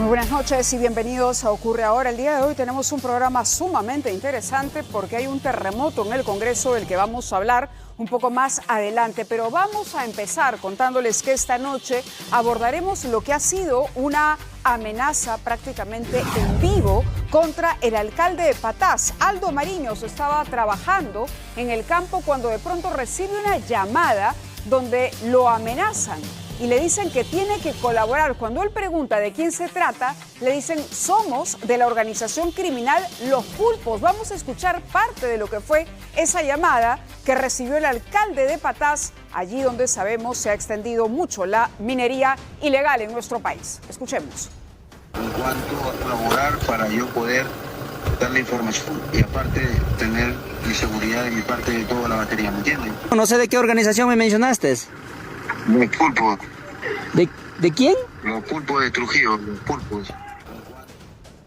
Muy buenas noches y bienvenidos a Ocurre Ahora. El día de hoy tenemos un programa sumamente interesante porque hay un terremoto en el Congreso del que vamos a hablar un poco más adelante. Pero vamos a empezar contándoles que esta noche abordaremos lo que ha sido una amenaza prácticamente en vivo contra el alcalde de Patás. Aldo Mariños estaba trabajando en el campo cuando de pronto recibe una llamada donde lo amenazan y le dicen que tiene que colaborar. Cuando él pregunta de quién se trata, le dicen, somos de la organización criminal Los Pulpos. Vamos a escuchar parte de lo que fue esa llamada que recibió el alcalde de Patás, allí donde sabemos se ha extendido mucho la minería ilegal en nuestro país. Escuchemos. En cuanto a colaborar para yo poder dar la información y aparte tener mi seguridad de mi parte de toda la batería, ¿me entienden? No sé de qué organización me mencionaste. Los Pulpos. ¿De quién? Los Pulpos de Trujillo, Los Pulpos.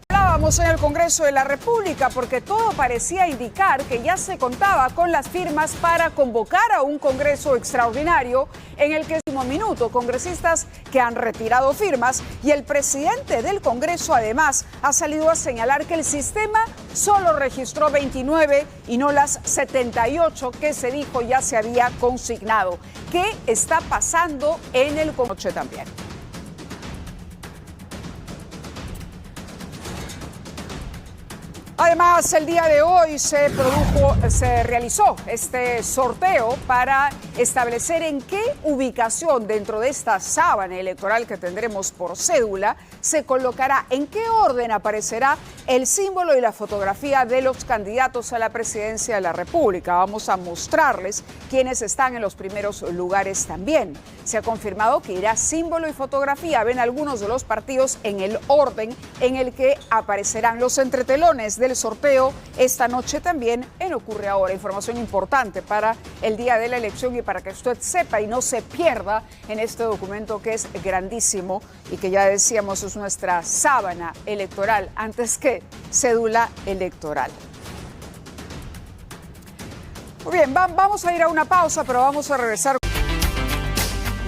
Hablábamos en el Congreso de la República porque todo parecía indicar que ya se contaba con las firmas para convocar a un Congreso extraordinario en el que en un minuto congresistas que han retirado firmas y el presidente del Congreso además ha salido a señalar que el sistema solo registró 29 y no las 78 que se dijo ya se había consignado. ¿Qué está pasando en el Congreso también? Además, el día de hoy se realizó este sorteo para establecer en qué ubicación dentro de esta sábana electoral que tendremos por cédula se colocará, en qué orden aparecerá el símbolo y la fotografía de los candidatos a la presidencia de la República. Vamos a mostrarles quiénes están en los primeros lugares también. Se ha confirmado que irá símbolo y fotografía. Ven algunos de los partidos en el orden en el que aparecerán los entretelones del sorteo esta noche también en Ocurre Ahora. Información importante para el día de la elección y para que usted sepa y no se pierda en este documento que es grandísimo y que ya decíamos es nuestra sábana electoral antes que cédula electoral. Muy bien, vamos a ir a una pausa, pero vamos a regresar.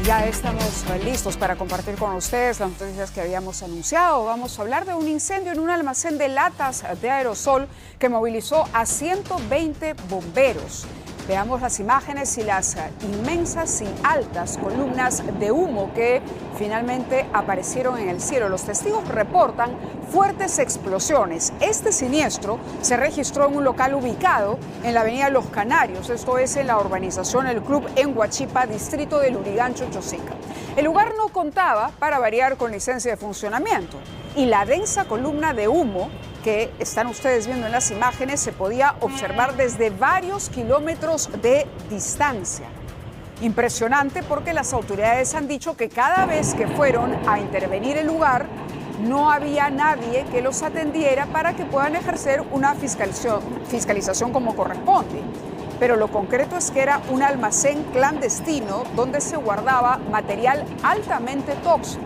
Ya estamos listos para compartir con ustedes las noticias que habíamos anunciado. Vamos a hablar de un incendio en un almacén de latas de aerosol que movilizó a 120 bomberos. Veamos las imágenes y las inmensas y altas columnas de humo que finalmente aparecieron en el cielo. Los testigos reportan fuertes explosiones. Este siniestro se registró en un local ubicado en la avenida Los Canarios, esto es en la urbanización El Club en Huachipa, distrito de Lurigancho, Chosica. El lugar no contaba, para variar, con licencia de funcionamiento y la densa columna de humo que están ustedes viendo en las imágenes se podía observar desde varios kilómetros de distancia. Impresionante porque las autoridades han dicho que cada vez que fueron a intervenir el lugar no había nadie que los atendiera para que puedan ejercer una fiscalización como corresponde. Pero lo concreto es que era un almacén clandestino donde se guardaba material altamente tóxico.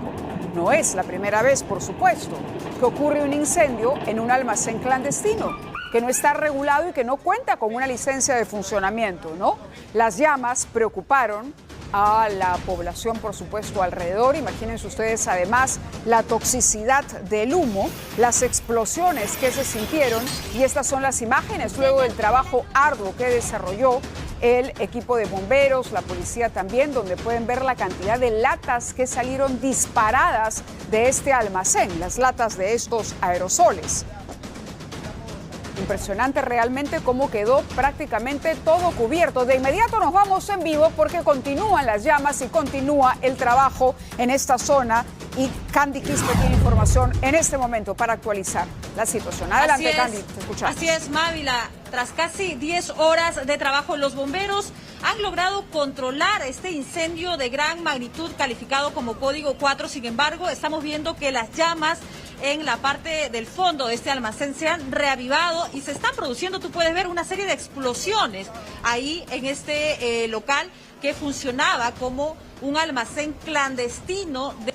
No es la primera vez, por supuesto, que ocurre un incendio en un almacén clandestino, que no está regulado y que no cuenta con una licencia de funcionamiento, ¿no? Las llamas preocuparon a la población, por supuesto, alrededor. Imagínense ustedes, además, la toxicidad del humo, las explosiones que se sintieron. Y estas son las imágenes luego del trabajo arduo que desarrolló el equipo de bomberos, la policía también, donde pueden ver la cantidad de latas que salieron disparadas de este almacén, las latas de estos aerosoles. Impresionante realmente cómo quedó prácticamente todo cubierto. De inmediato nos vamos en vivo porque continúan las llamas y continúa el trabajo en esta zona. Y Candy Quispe tiene información en este momento para actualizar la situación. Adelante, Candy, te escuchamos. Así es, Mávila. Tras casi 10 horas de trabajo, los bomberos han logrado controlar este incendio de gran magnitud calificado como código 4. Sin embargo, estamos viendo que las llamas en la parte del fondo de este almacén se han reavivado y se están produciendo, tú puedes ver, una serie de explosiones ahí en este local que funcionaba como un almacén clandestino de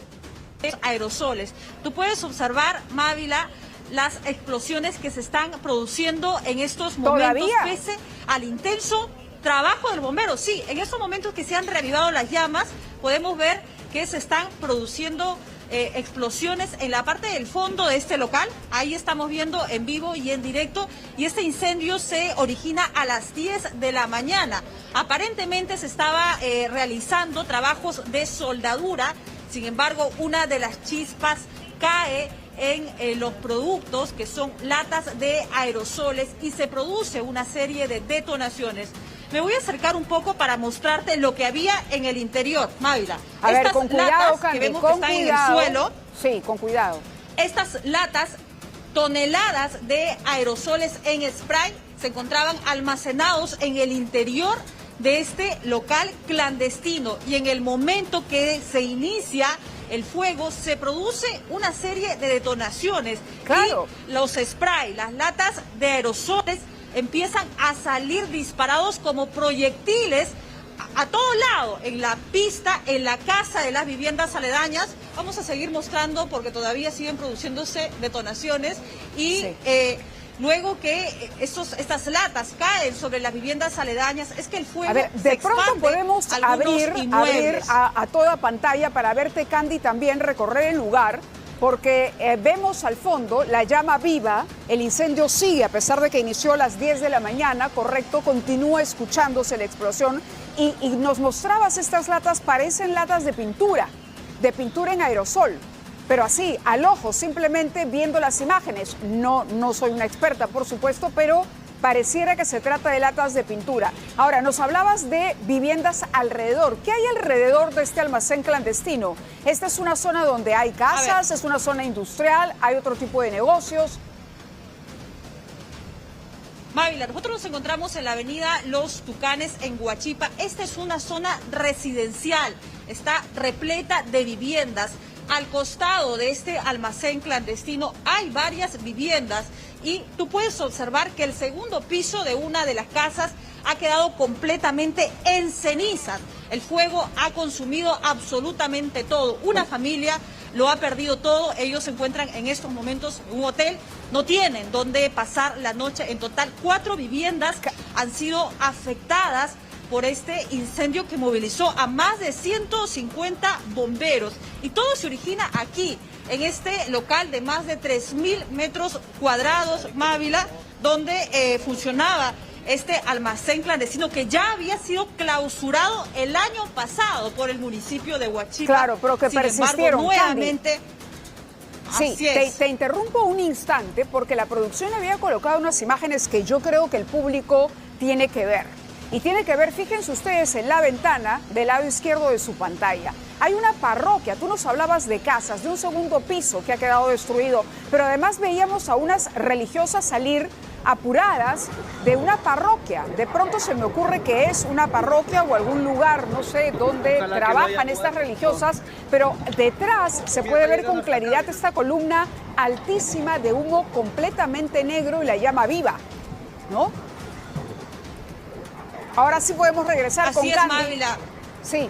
aerosoles. Tú puedes observar, Mávila, las explosiones que se están produciendo en estos momentos. ¿Todavía? Pese al intenso trabajo del bombero. Sí, en estos momentos que se han reavivado las llamas, podemos ver que se están produciendo explosiones en la parte del fondo de este local. Ahí estamos viendo en vivo y en directo, y este incendio se origina a las 10 de la mañana. Aparentemente se estaba realizando trabajos de soldadura, sin embargo una de las chispas cae en los productos, que son latas de aerosoles, y se produce una serie de detonaciones. Me voy a acercar un poco para mostrarte lo que había en el interior, Mávila. A ver, con cuidado, Candy, que vemos con que están cuidado. en el suelo. Sí, con cuidado. Estas latas, toneladas de aerosoles en spray, se encontraban almacenados en el interior de este local clandestino, y en el momento que se inicia el fuego se produce una serie de detonaciones. Claro. Y los spray, las latas de aerosoles, empiezan a salir disparados como proyectiles a todo lado, en la pista, en la casa, de las viviendas aledañas. Vamos a seguir mostrando porque todavía siguen produciéndose detonaciones, y sí. Luego que estas latas caen sobre las viviendas aledañas, es que el fuego A ver, de pronto podemos abrir a toda pantalla para verte, Candy, también recorrer el lugar, porque vemos al fondo la llama viva. El incendio sigue, a pesar de que inició a las 10 de la mañana, correcto, continúa escuchándose la explosión, y nos mostrabas estas latas, parecen latas de pintura en aerosol. Pero así, al ojo, simplemente viendo las imágenes, no soy una experta, por supuesto, pero pareciera que se trata de latas de pintura. Ahora, nos hablabas de viviendas alrededor. ¿Qué hay alrededor de este almacén clandestino? ¿Esta es una zona donde hay casas? ¿Es una zona industrial? ¿Hay otro tipo de negocios? Mávila, nosotros nos encontramos en la avenida Los Tucanes, en Huachipa. Esta es una zona residencial, está repleta de viviendas. Al costado de este almacén clandestino hay varias viviendas, y tú puedes observar que el segundo piso de una de las casas ha quedado completamente en cenizas. El fuego ha consumido absolutamente todo. Una familia lo ha perdido todo. Ellos se encuentran en estos momentos en un hotel. No tienen dónde pasar la noche. En total, 4 viviendas han sido afectadas por este incendio que movilizó a más de 150 bomberos. Y todo se origina aquí, en este local de más de 3.000 metros cuadrados, Mávila, donde funcionaba este almacén clandestino, que ya había sido clausurado el año pasado por el municipio de Huachipa. Claro, pero que persistieron, embargo, nuevamente... Sí, te interrumpo un instante, porque la producción había colocado unas imágenes que yo creo que el público tiene que ver. Y tiene que ver, fíjense ustedes, en la ventana del lado izquierdo de su pantalla. Hay una parroquia, tú nos hablabas de casas, de un segundo piso que ha quedado destruido, pero además veíamos a unas religiosas salir apuradas de una parroquia. De pronto se me ocurre que es una parroquia o algún lugar, no sé, donde trabajan estas religiosas, pero detrás se puede ver con claridad esta columna altísima de humo completamente negro y la llama viva, ¿no? Ahora sí podemos regresar con Candy. Así es, Mávila. Sí.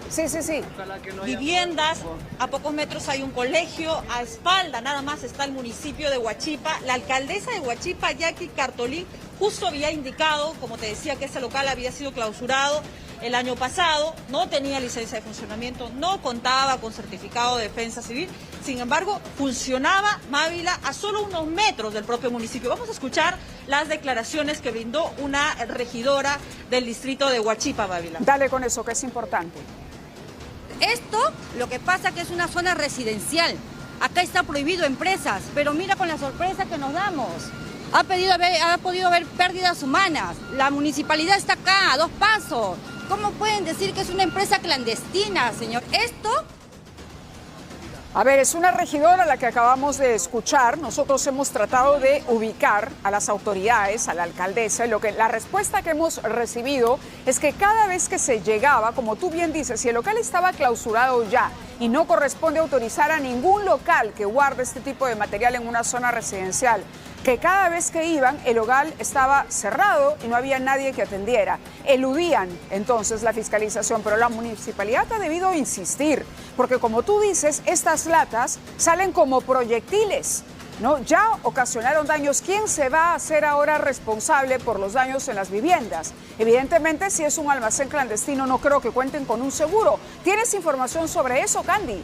Viviendas, a pocos metros hay un colegio, a espalda nada más está el municipio de Huachipa. La alcaldesa de Huachipa, Jackie Cartolín, justo había indicado, como te decía, que ese local había sido clausurado el año pasado, no tenía licencia de funcionamiento, no contaba con certificado de defensa civil. Sin embargo, funcionaba, Mávila, a solo unos metros del propio municipio. Vamos a escuchar las declaraciones que brindó una regidora del distrito de Huachipa, Mávila. Dale con eso, que es importante. Esto, lo que pasa que es una zona residencial. Acá está prohibido empresas, pero mira con la sorpresa que nos damos. Ha podido haber pérdidas humanas. La municipalidad está acá, a 2 pasos. ¿Cómo pueden decir que es una empresa clandestina, señor? Esto... A ver, es una regidora la que acabamos de escuchar. Nosotros hemos tratado de ubicar a las autoridades, a la alcaldesa, y la respuesta que hemos recibido es que cada vez que se llegaba, como tú bien dices, si el local estaba clausurado ya y no corresponde autorizar a ningún local que guarde este tipo de material en una zona residencial, que cada vez que iban el local estaba cerrado y no había nadie que atendiera. Eludían entonces la fiscalización, pero la municipalidad ha debido insistir, porque como tú dices, estas latas salen como proyectiles, ¿no? Ya ocasionaron daños. ¿Quién se va a hacer ahora responsable por los daños en las viviendas? Evidentemente, si es un almacén clandestino, no creo que cuenten con un seguro. ¿Tienes información sobre eso, Candy?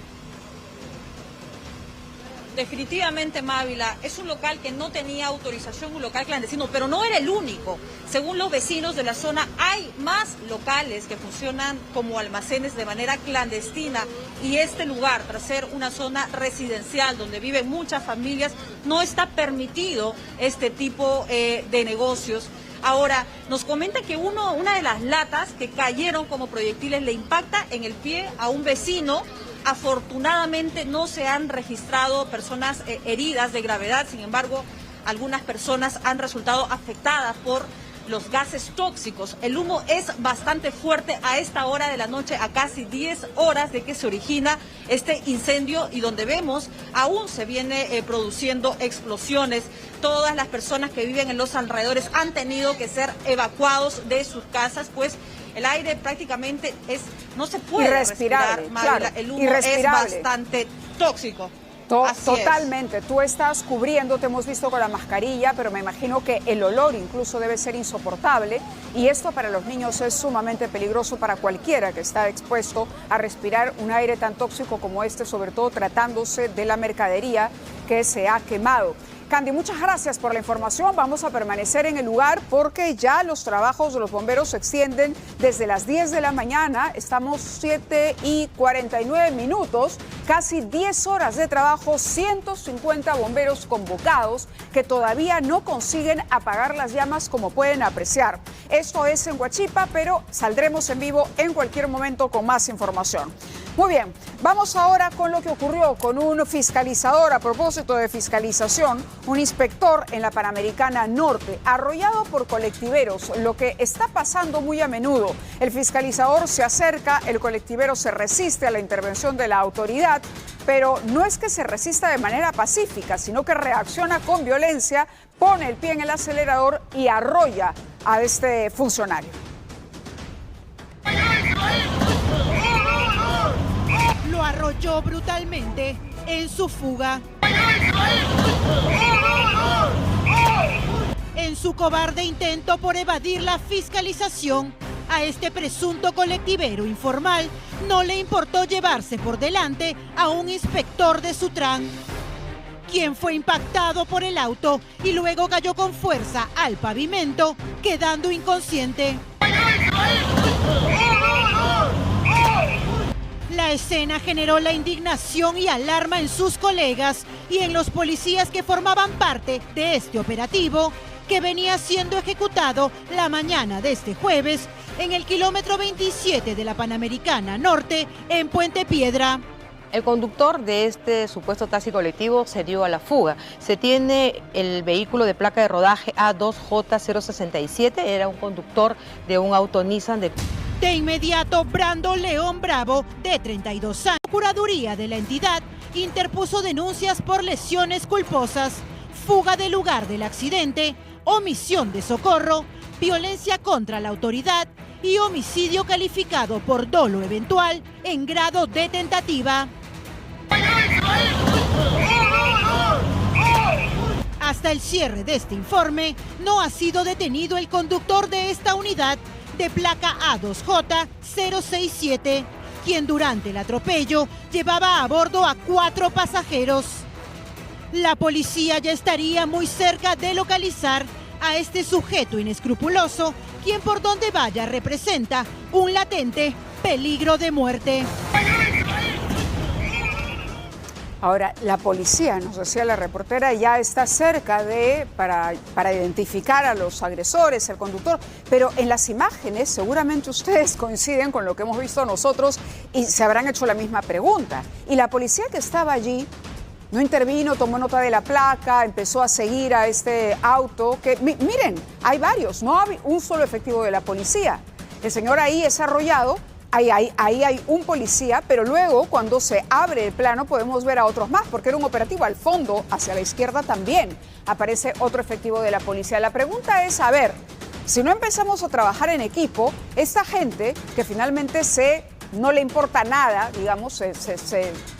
Definitivamente, Mávila, es un local que no tenía autorización, un local clandestino, pero no era el único. Según los vecinos de la zona, hay más locales que funcionan como almacenes de manera clandestina y este lugar, tras ser una zona residencial donde viven muchas familias, no está permitido este tipo de negocios. Ahora, nos comenta que una de las latas que cayeron como proyectiles le impacta en el pie a un vecino. Afortunadamente no se han registrado personas heridas de gravedad, sin embargo, algunas personas han resultado afectadas por los gases tóxicos. El humo es bastante fuerte a esta hora de la noche, a casi 10 horas de que se origina este incendio y donde vemos aún se viene produciendo explosiones. Todas las personas que viven en los alrededores han tenido que ser evacuados de sus casas, pues el aire prácticamente no se puede respirar, claro, el humo es bastante tóxico. Totalmente, tú estás cubriéndote, hemos visto con la mascarilla, pero me imagino que el olor incluso debe ser insoportable y esto para los niños es sumamente peligroso para cualquiera que está expuesto a respirar un aire tan tóxico como este, sobre todo tratándose de la mercadería que se ha quemado. Candy, muchas gracias por la información. Vamos a permanecer en el lugar porque ya los trabajos de los bomberos se extienden desde las 10 de la mañana. Estamos 7:49, casi 10 horas de trabajo, 150 bomberos convocados que todavía no consiguen apagar las llamas como pueden apreciar. Esto es en Huachipa, pero saldremos en vivo en cualquier momento con más información. Muy bien, vamos ahora con lo que ocurrió con un fiscalizador. A propósito de fiscalización, un inspector en la Panamericana Norte, arrollado por colectiveros, lo que está pasando muy a menudo. El fiscalizador se acerca, el colectivero se resiste a la intervención de la autoridad, pero no es que se resista de manera pacífica, sino que reacciona con violencia, pone el pie en el acelerador y arrolla a este funcionario. Lo arrolló brutalmente en su fuga. En su cobarde intento por evadir la fiscalización, a este presunto colectivero informal no le importó llevarse por delante a un inspector de Sutran, quien fue impactado por el auto y luego cayó con fuerza al pavimento, quedando inconsciente. La escena generó la indignación y alarma en sus colegas y en los policías que formaban parte de este operativo que venía siendo ejecutado la mañana de este jueves en el kilómetro 27 de la Panamericana Norte en Puente Piedra. El conductor de este supuesto taxi colectivo se dio a la fuga. Se tiene el vehículo de placa de rodaje A2J067, era un conductor de un auto Nissan de... De inmediato, Brando León Bravo, de 32 años, la Procuraduría de la entidad interpuso denuncias por lesiones culposas, fuga del lugar del accidente, omisión de socorro, violencia contra la autoridad y homicidio calificado por dolo eventual en grado de tentativa. Hasta el cierre de este informe, no ha sido detenido el conductor de esta unidad de placa A2J067, quien durante el atropello llevaba a bordo a 4 pasajeros. La policía ya estaría muy cerca de localizar a este sujeto inescrupuloso, quien por donde vaya representa un latente peligro de muerte. Ahora, la policía, nos decía la reportera, ya está cerca para identificar a los agresores, el conductor, pero en las imágenes seguramente ustedes coinciden con lo que hemos visto nosotros y se habrán hecho la misma pregunta. Y la policía que estaba allí no intervino, tomó nota de la placa, empezó a seguir a este auto, que miren, hay varios, no hay un solo efectivo de la policía. El señor ahí es arrollado. Ahí hay un policía, pero luego cuando se abre el plano podemos ver a otros más, porque era un operativo al fondo, hacia la izquierda también aparece otro efectivo de la policía. La pregunta es, a ver, si no empezamos a trabajar en equipo, esta gente que finalmente no le importa nada, digamos,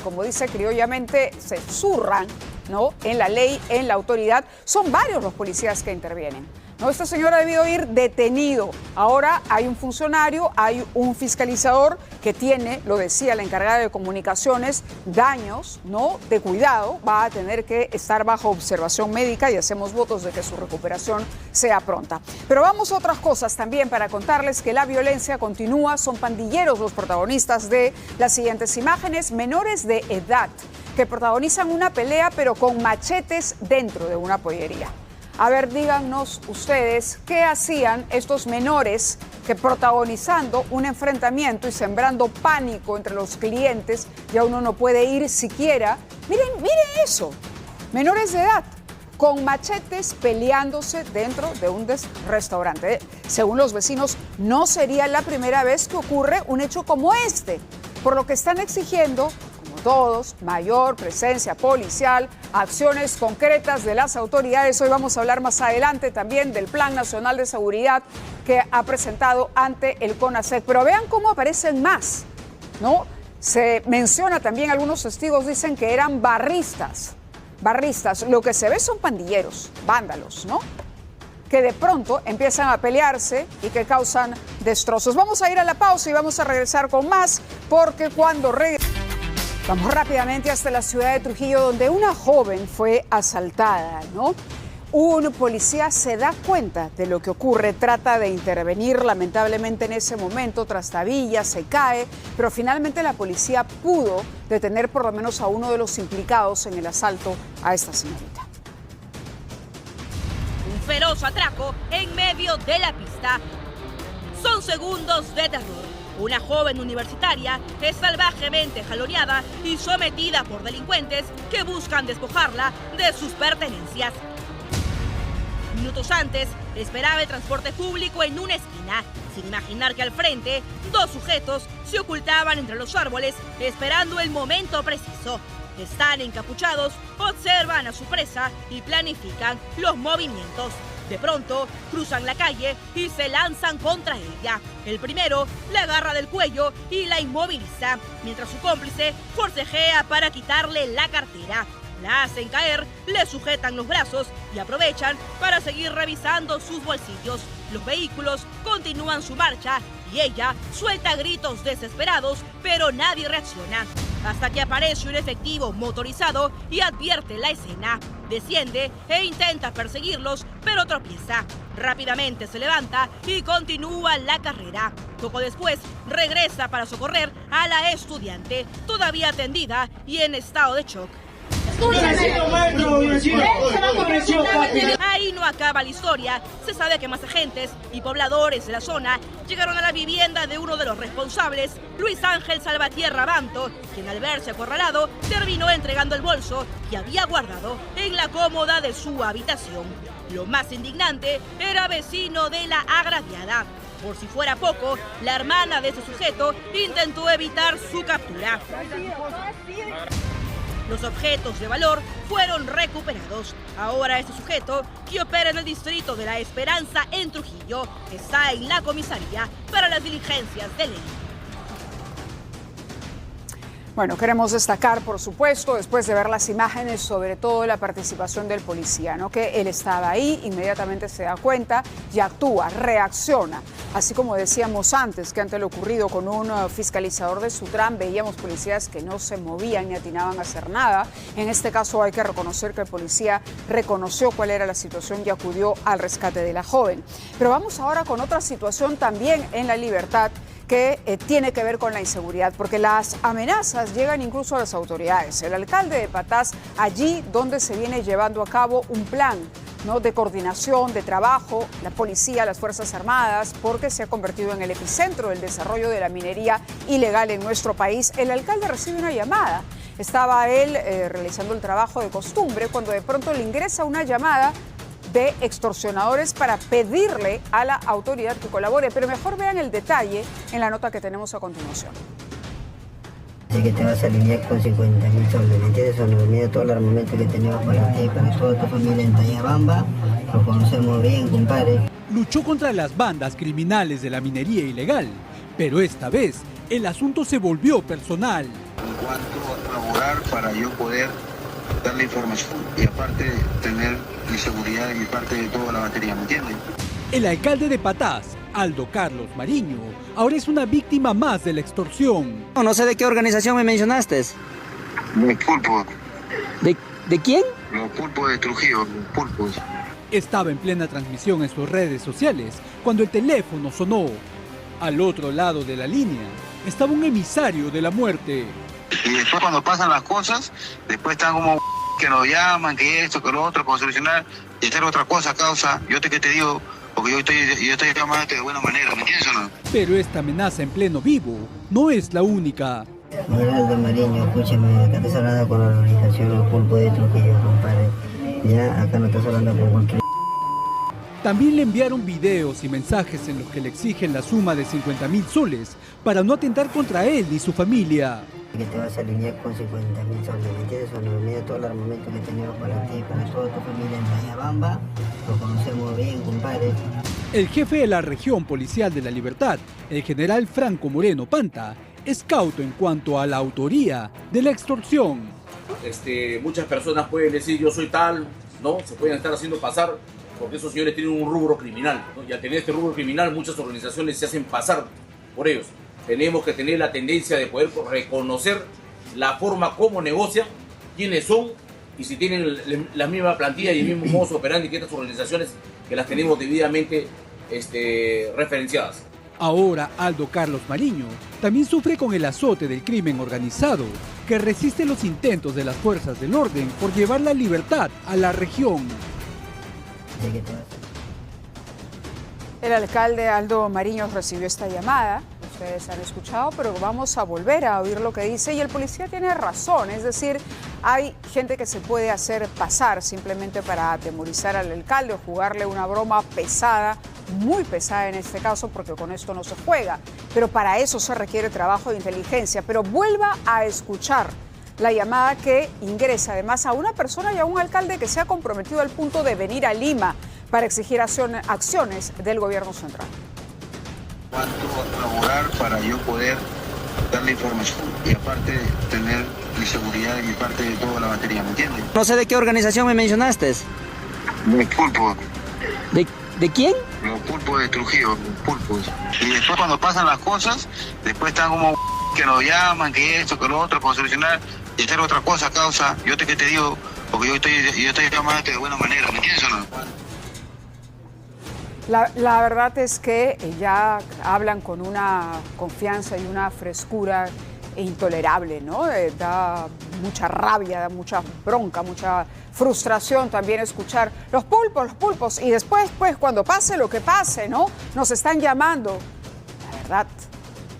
como dice criollamente, se zurran, ¿no?, en la ley, en la autoridad, son varios los policías que intervienen. No, este señor ha debido ir detenido. Ahora hay un funcionario, hay un fiscalizador que tiene, lo decía la encargada de comunicaciones, daños, ¿no?, de cuidado. Va a tener que estar bajo observación médica y hacemos votos de que su recuperación sea pronta. Pero vamos a otras cosas también para contarles que la violencia continúa. Son pandilleros los protagonistas de las siguientes imágenes. Menores de edad que protagonizan una pelea pero con machetes dentro de una pollería. A ver, díganos ustedes qué hacían estos menores que, protagonizando un enfrentamiento y sembrando pánico entre los clientes, ya uno no puede ir siquiera. Miren eso, menores de edad con machetes peleándose dentro de un restaurante. Según los vecinos, no sería la primera vez que ocurre un hecho como este, por lo que están exigiendo, todos, mayor presencia policial, acciones concretas de las autoridades. Hoy vamos a hablar más adelante también del Plan Nacional de Seguridad que ha presentado ante el CONASEC. Pero vean cómo aparecen más, ¿no? Se menciona también, algunos testigos dicen que eran barristas. Lo que se ve son pandilleros, vándalos, ¿no?, que de pronto empiezan a pelearse y que causan destrozos. Vamos a ir a la pausa y vamos a regresar con más, porque cuando vamos rápidamente hasta la ciudad de Trujillo, donde una joven fue asaltada, ¿no? Un policía se da cuenta de lo que ocurre, trata de intervenir, lamentablemente en ese momento trastabilla, se cae, pero finalmente la policía pudo detener por lo menos a uno de los implicados en el asalto a esta señorita. Un feroz atraco en medio de la pista. Son segundos de terror. Una joven universitaria es salvajemente jaloneada y sometida por delincuentes que buscan despojarla de sus pertenencias. Minutos antes, esperaba el transporte público en una esquina, sin imaginar que al frente, dos sujetos se ocultaban entre los árboles esperando el momento preciso. Están encapuchados, observan a su presa y planifican los movimientos. De pronto, cruzan la calle y se lanzan contra ella. El primero la agarra del cuello y la inmoviliza, mientras su cómplice forcejea para quitarle la cartera. La hacen caer, le sujetan los brazos y aprovechan para seguir revisando sus bolsillos. Los vehículos continúan su marcha y ella suelta gritos desesperados, pero nadie reacciona. Hasta que aparece un efectivo motorizado y advierte la escena. Desciende e intenta perseguirlos, pero tropieza. Rápidamente se levanta y continúa la carrera. Poco después, regresa para socorrer a la estudiante, todavía atendida y en estado de shock. Ahí no acaba la historia. Se sabe que más agentes y pobladores de la zona llegaron a la vivienda de uno de los responsables, Luis Ángel Salvatierra Banto, quien al verse acorralado terminó entregando el bolso que había guardado en la cómoda de su habitación. Lo más indignante era vecino de la agraviada. Por si fuera poco, la hermana de ese sujeto intentó evitar su captura. Los objetos de valor fueron recuperados. Ahora este sujeto, que opera en el distrito de La Esperanza en Trujillo, está en la comisaría para las diligencias de ley. Bueno, queremos destacar, por supuesto, después de ver las imágenes, sobre todo la participación del policía, ¿no? Que él estaba ahí, inmediatamente se da cuenta y actúa, reacciona. Así como decíamos antes, que ante lo ocurrido con un fiscalizador de Sutran, veíamos policías que no se movían ni atinaban a hacer nada. En este caso hay que reconocer que el policía reconoció cuál era la situación y acudió al rescate de la joven. Pero vamos ahora con otra situación también en La Libertad, que tiene que ver con la inseguridad, porque las amenazas llegan incluso a las autoridades. El alcalde de Patás, allí donde se viene llevando a cabo un plan, ¿no?, de coordinación, de trabajo, la policía, las Fuerzas Armadas, porque se ha convertido en el epicentro del desarrollo de la minería ilegal en nuestro país. El alcalde recibe una llamada. Estaba él realizando el trabajo de costumbre cuando de pronto le ingresa una llamada de extorsionadores para pedirle a la autoridad que colabore. Pero mejor vean el detalle en la nota que tenemos a continuación. Así que te vas a alinear con 50.000 soles, ¿me entiendes? Son reunido todo el armamento que tenemos para ti, para toda tu familia en Tayabamba. Lo conocemos bien, compadre. Luchó contra las bandas criminales de la minería ilegal, pero esta vez el asunto se volvió personal. En cuanto a colaborar para yo poder darle información y aparte tener mi seguridad de mi parte de toda la batería, ¿me entiendes? El alcalde de Patás, Aldo Carlos Mariño, ahora es una víctima más de la extorsión. No sé de qué organización me mencionaste. Los pulpos. ¿De quién? Los pulpos de Trujillo, los pulpos. Estaba en plena transmisión en sus redes sociales cuando el teléfono sonó. Al otro lado de la línea estaba un emisario de la muerte. Y después cuando pasan las cosas, después están como que nos llaman, que esto, que lo otro, para solucionar y hacer otra cosa, causa. Yo te digo, porque yo estoy llamándote de buena manera, ¿me entiendes o no? Pero esta amenaza en pleno vivo no es la única. Aldo Mariño, escúchame, acá estás hablando con la organización Los Pulpos de Trujillo, compadre. Ya, acá no estás hablando con cualquier... También le enviaron videos y mensajes en los que le exigen la suma de 50.000 soles para no atentar contra él ni su familia. Que te vas a alinear con 50.000 soles, ¿me entiendes? Cuando mira todo el armamento que tenemos para ti, para toda tu familia en Bayabamba, lo conocemos bien, compadre. El jefe de la región policial de La Libertad, el general Franco Moreno Panta, es cauto en cuanto a la autoría de la extorsión. Muchas personas pueden decir yo soy tal, ¿no? Se pueden estar haciendo pasar porque esos señores tienen un rubro criminal, ¿no? Y al tener este rubro criminal muchas organizaciones se hacen pasar por ellos. Tenemos que tener la tendencia de poder reconocer la forma como negocian, quiénes son y si tienen la misma plantilla y el mismo modus operandi que estas organizaciones que las tenemos debidamente referenciadas. Ahora Aldo Carlos Mariño también sufre con el azote del crimen organizado, que resiste los intentos de las fuerzas del orden por llevar la libertad a la región. El alcalde Aldo Mariño recibió esta llamada, ustedes han escuchado, pero vamos a volver a oír lo que dice y el policía tiene razón, es decir, hay gente que se puede hacer pasar simplemente para atemorizar al alcalde o jugarle una broma pesada, muy pesada en este caso, porque con esto no se juega, pero para eso se requiere trabajo de inteligencia. Pero vuelva a escuchar la llamada que ingresa además a una persona y a un alcalde que se ha comprometido al punto de venir a Lima para exigir acciones del gobierno central. ¿Cuánto colaborar para yo poder darle información y aparte tener mi seguridad de mi parte de toda la batería, ¿me entiendes? No sé de qué organización me mencionaste. Los pulpos. ¿De quién? Los pulpos de Trujillo, los pulpos. Y después cuando pasan las cosas, después están como que nos llaman, que esto, que lo otro, para solucionar y hacer otra cosa, causa. Yo te digo, porque yo estoy llamándote de buena manera, ¿me entiendes o no? La verdad es que ya hablan con una confianza y una frescura intolerable, ¿no? Da mucha rabia, da mucha bronca, mucha frustración también escuchar los pulpos, y después, pues, cuando pase lo que pase, ¿no? Nos están llamando. La verdad,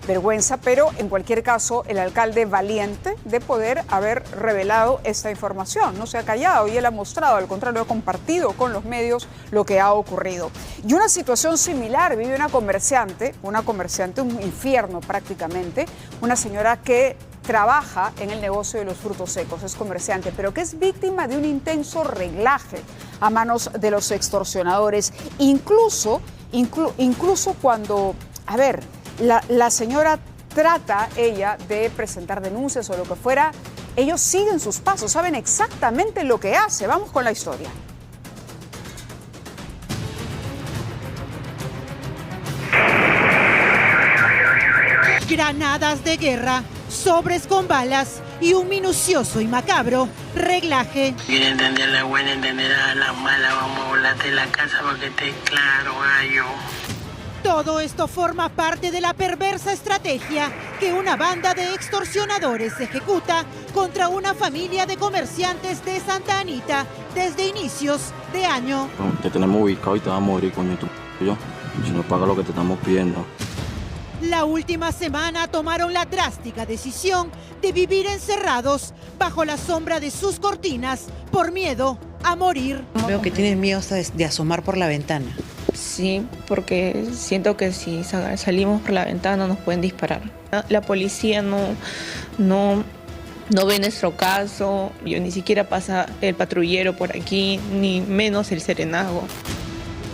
vergüenza, pero en cualquier caso, el alcalde valiente de poder haber revelado esta información. No se ha callado y él ha mostrado, al contrario, ha compartido con los medios lo que ha ocurrido. Y una situación similar vive una comerciante, un infierno prácticamente, una señora que trabaja en el negocio de los frutos secos, es comerciante, pero que es víctima de un intenso reglaje a manos de los extorsionadores, incluso cuando, la señora trata ella de presentar denuncias o lo que fuera, ellos siguen sus pasos, saben exactamente lo que hace. Vamos con la historia. Granadas de guerra, sobres con balas y un minucioso y macabro reglaje. Quiere entender la buena, entender a la mala, vamos a volarte la casa para que esté claro, gallo. Todo esto forma parte de la perversa estrategia que una banda de extorsionadores ejecuta contra una familia de comerciantes de Santa Anita desde inicios de año. Te tenemos ubicado y te vas a morir, coño, yo, si no pagas lo que te estamos pidiendo. La última semana tomaron la drástica decisión de vivir encerrados bajo la sombra de sus cortinas por miedo a morir. Veo que tienes miedo de asomar por la ventana. Sí, porque siento que si salimos por la ventana nos pueden disparar. La policía no ve nuestro caso, ni siquiera pasa el patrullero por aquí, ni menos el serenazgo.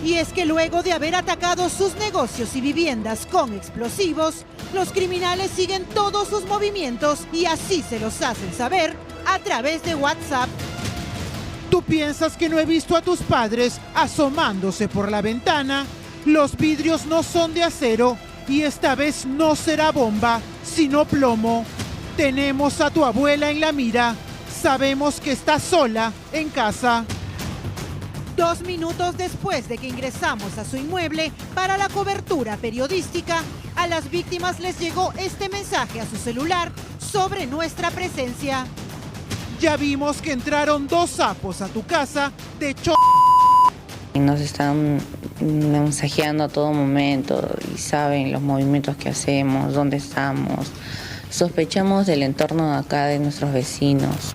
Y es que luego de haber atacado sus negocios y viviendas con explosivos, los criminales siguen todos sus movimientos y así se los hacen saber a través de WhatsApp. ¿Tú piensas que no he visto a tus padres asomándose por la ventana? Los vidrios no son de acero y esta vez no será bomba, sino plomo. Tenemos a tu abuela en la mira. Sabemos que está sola en casa. 2 minutos después de que ingresamos a su inmueble para la cobertura periodística, a las víctimas les llegó este mensaje a su celular sobre nuestra presencia. Ya vimos que entraron 2 sapos a tu casa de Nos están mensajeando a todo momento y saben los movimientos que hacemos, dónde estamos. Sospechamos del entorno de acá de nuestros vecinos.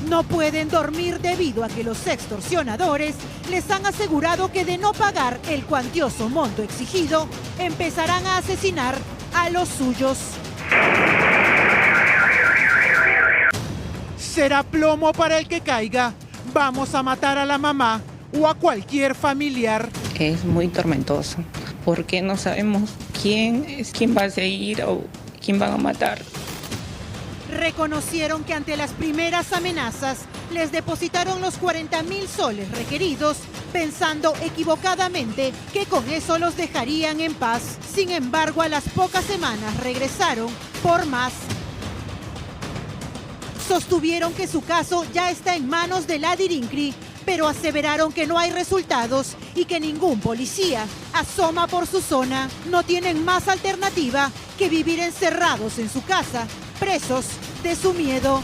No pueden dormir debido a que los extorsionadores les han asegurado que de no pagar el cuantioso monto exigido, empezarán a asesinar a los suyos. Será plomo para el que caiga. Vamos a matar a la mamá o a cualquier familiar. Es muy tormentoso porque no sabemos quién va a seguir o quién van a matar. Reconocieron que ante las primeras amenazas les depositaron los 40.000 soles requeridos, pensando equivocadamente que con eso los dejarían en paz. Sin embargo, a las pocas semanas regresaron por más. Sostuvieron que su caso ya está en manos del Adirincri, pero aseveraron que no hay resultados y que ningún policía asoma por su zona. No tienen más alternativa que vivir encerrados en su casa, presos de su miedo.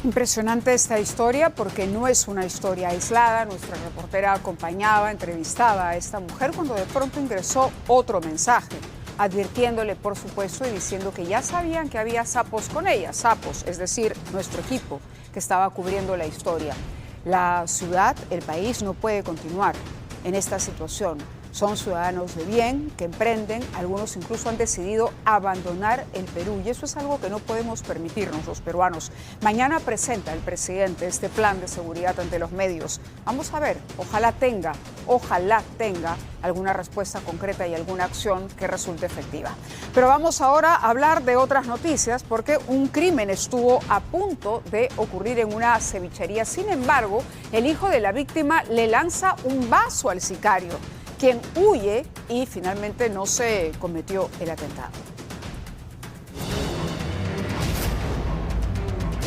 Impresionante esta historia porque no es una historia aislada. Nuestra reportera acompañaba, entrevistaba a esta mujer cuando de pronto ingresó otro mensaje, advirtiéndole, por supuesto, y diciendo que ya sabían que había sapos con ella. Sapos, es decir, nuestro equipo que estaba cubriendo la historia. La ciudad, el país no puede continuar en esta situación. Son ciudadanos de bien que emprenden, algunos incluso han decidido abandonar el Perú y eso es algo que no podemos permitirnos los peruanos. Mañana presenta el presidente este plan de seguridad ante los medios. Vamos a ver, ojalá tenga alguna respuesta concreta y alguna acción que resulte efectiva. Pero vamos ahora a hablar de otras noticias porque un crimen estuvo a punto de ocurrir en una cevichería. Sin embargo, el hijo de la víctima le lanza un vaso al sicario, quien huye y finalmente no se cometió el atentado.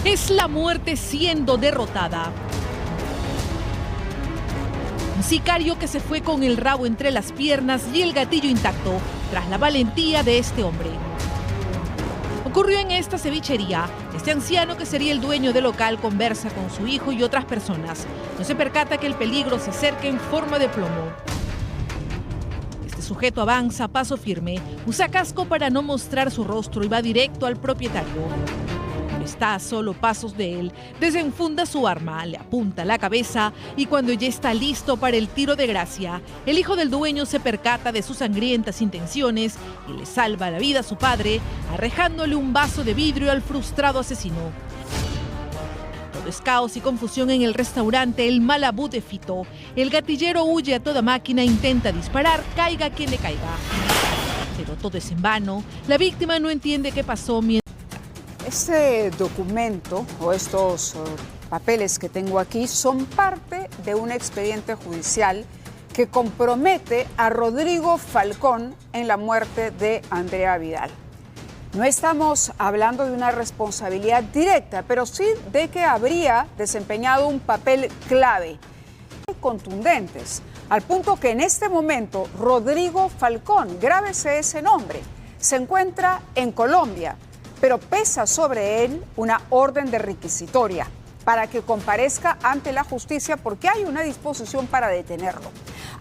Es la muerte siendo derrotada. Un sicario que se fue con el rabo entre las piernas y el gatillo intacto tras la valentía de este hombre. Ocurrió en esta cevichería. Este anciano, que sería el dueño del local, conversa con su hijo y otras personas. No se percata que el peligro se acerca en forma de plomo. Sujeto avanza a paso firme, usa casco para no mostrar su rostro y va directo al propietario. No está a solo pasos de él, desenfunda su arma, le apunta a la cabeza y cuando ya está listo para el tiro de gracia, el hijo del dueño se percata de sus sangrientas intenciones y le salva la vida a su padre, arrejándole un vaso de vidrio al frustrado asesino. Todo es caos y confusión en el restaurante El Malabú de Fito. El gatillero huye a toda máquina, intenta disparar, caiga quien le caiga. Pero todo es en vano. La víctima no entiende qué pasó. Este documento o estos papeles que tengo aquí son parte de un expediente judicial que compromete a Rodrigo Falcón en la muerte de Andrea Vidal. No estamos hablando de una responsabilidad directa, pero sí de que habría desempeñado un papel clave, contundentes, al punto que en este momento Rodrigo Falcón, grábese ese nombre, se encuentra en Colombia, pero pesa sobre él una orden de requisitoria para que comparezca ante la justicia porque hay una disposición para detenerlo.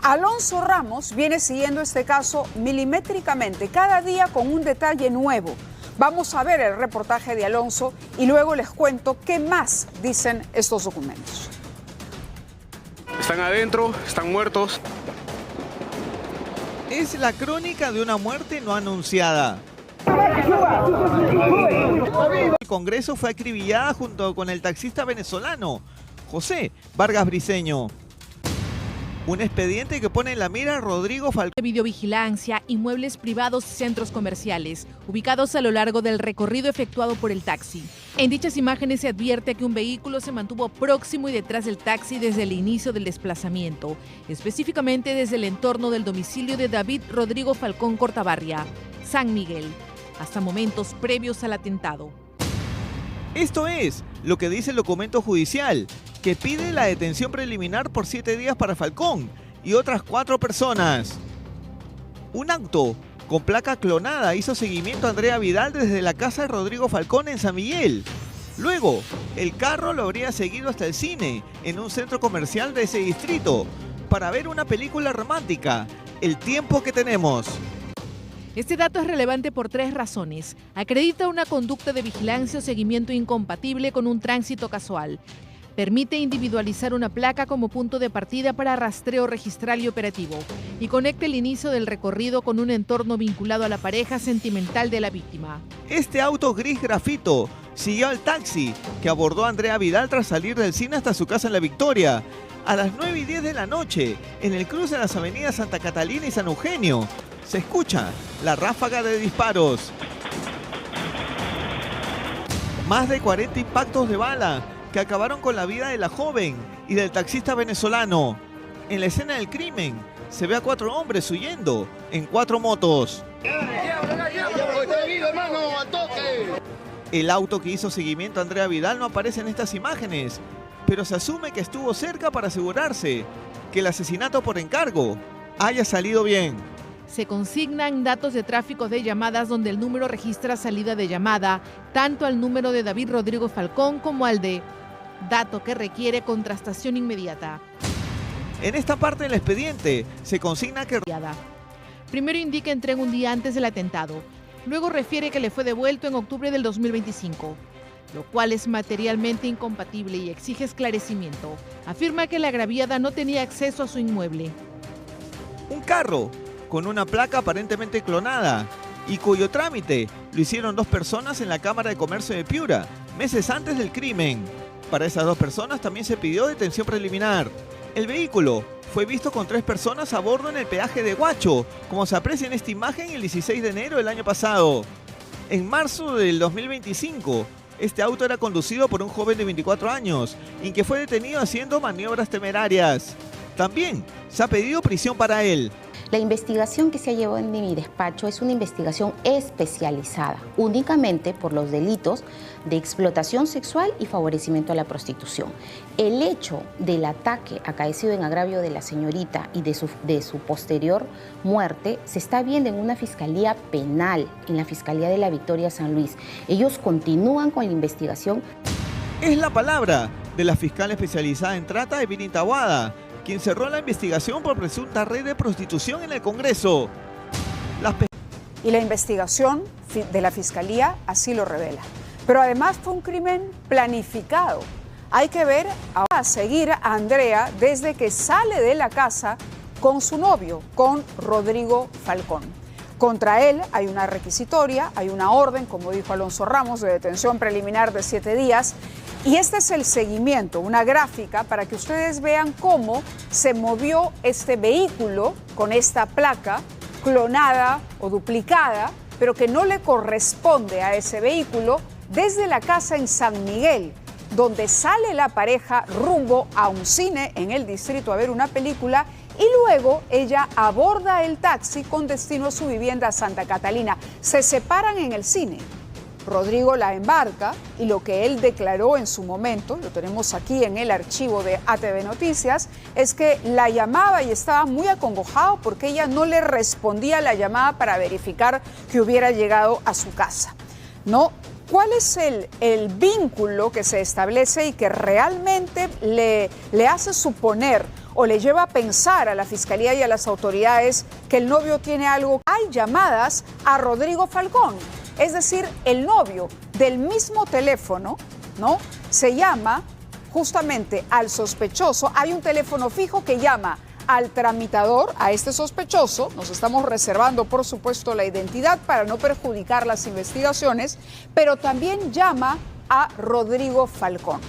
Alonso Ramos viene siguiendo este caso milimétricamente, cada día con un detalle nuevo. Vamos a ver el reportaje de Alonso y luego les cuento qué más dicen estos documentos. Están adentro, están muertos. Es la crónica de una muerte no anunciada. El Congreso fue acribillada junto con el taxista venezolano José Vargas Briceño. Un expediente que pone en la mira a Rodrigo Falcón. Videovigilancia, inmuebles privados, centros comerciales, ubicados a lo largo del recorrido efectuado por el taxi. En dichas imágenes se advierte que un vehículo se mantuvo próximo y detrás del taxi desde el inicio del desplazamiento, específicamente desde el entorno del domicilio de David Rodrigo Falcón Cortabarria, San Miguel, hasta momentos previos al atentado. Esto es lo que dice el documento judicial, que pide la detención preliminar por 7 días para Falcón y otras 4 personas. Un auto con placa clonada hizo seguimiento a Andrea Vidal desde la casa de Rodrigo Falcón en San Miguel. Luego, el carro lo habría seguido hasta el cine, en un centro comercial de ese distrito, para ver una película romántica, El tiempo que tenemos. Este dato es relevante por 3 razones. Acredita una conducta de vigilancia o seguimiento incompatible con un tránsito casual. Permite individualizar una placa como punto de partida para rastreo registral y operativo. Y conecta el inicio del recorrido con un entorno vinculado a la pareja sentimental de la víctima. Este auto gris grafito siguió al taxi que abordó a Andrea Vidal tras salir del cine hasta su casa en La Victoria. A las 9:10 de la noche, en el cruce de las avenidas Santa Catalina y San Eugenio, se escucha la ráfaga de disparos. Más de 40 impactos de bala que acabaron con la vida de la joven y del taxista venezolano. En la escena del crimen se ve a 4 hombres huyendo en 4 motos. El auto que hizo seguimiento a Andrea Vidal no aparece en estas imágenes, pero se asume que estuvo cerca para asegurarse que el asesinato por encargo haya salido bien. Se consignan datos de tráfico de llamadas donde el número registra salida de llamada, tanto al número de David Rodrigo Falcón como al de dato que requiere contrastación inmediata. En esta parte del expediente se consigna que... Primero indica entrega un día antes del atentado, luego refiere que le fue devuelto en octubre del 2025, lo cual es materialmente incompatible y exige esclarecimiento. Afirma que la agraviada no tenía acceso a su inmueble. Un carro con una placa aparentemente clonada y cuyo trámite lo hicieron 2 personas en la Cámara de Comercio de Piura, meses antes del crimen. Para esas 2 personas también se pidió detención preliminar. El vehículo fue visto con 3 personas a bordo en el peaje de Huacho, como se aprecia en esta imagen el 16 de enero del año pasado. En marzo del 2025, este auto era conducido por un joven de 24 años y que fue detenido haciendo maniobras temerarias. También se ha pedido prisión para él. La investigación que se ha llevado en mi despacho es una investigación especializada, únicamente por los delitos de explotación sexual y favorecimiento a la prostitución. El hecho del ataque acaecido en agravio de la señorita y de su posterior muerte se está viendo en una fiscalía penal, en la Fiscalía de la Victoria San Luis. Ellos continúan con la investigación. Es la palabra de la fiscal especializada en trata, Evelyn Taboada, quien cerró la investigación por presunta red de prostitución en el Congreso. Y la investigación de la Fiscalía así lo revela. Pero además fue un crimen planificado. Hay que ver, a seguir a Andrea desde que sale de la casa con su novio, con Rodrigo Falcón. Contra él hay una requisitoria, hay una orden, como dijo Alonso Ramos, de detención preliminar de 7 días. Y este es el seguimiento, una gráfica para que ustedes vean cómo se movió este vehículo con esta placa clonada o duplicada, pero que no le corresponde a ese vehículo, desde la casa en San Miguel, donde sale la pareja rumbo a un cine en el distrito a ver una película, y luego ella aborda el taxi con destino a su vivienda Santa Catalina. Se separan en el cine. Rodrigo la embarca y lo que él declaró en su momento, lo tenemos aquí en el archivo de ATV Noticias, es que la llamaba y estaba muy acongojado porque ella no le respondía a la llamada para verificar que hubiera llegado a su casa. ¿No? ¿Cuál es el vínculo que se establece y que realmente le hace suponer o le lleva a pensar a la Fiscalía y a las autoridades que el novio tiene algo? Hay llamadas a Rodrigo Falcón. Es decir, el novio del mismo teléfono, ¿no? Se llama justamente al sospechoso. Hay un teléfono fijo que llama al tramitador, a este sospechoso. Nos estamos reservando, por supuesto, la identidad para no perjudicar las investigaciones, pero también llama a Rodrigo Falcón.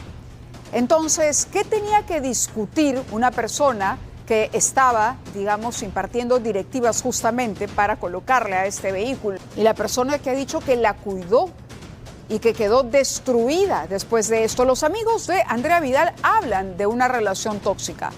Entonces, ¿qué tenía que discutir una persona que estaba, digamos, impartiendo directivas justamente para colocarle a este vehículo. Y la persona que ha dicho que la cuidó y que quedó destruida después de esto. Los amigos de Andrea Vidal hablan de una relación tóxica,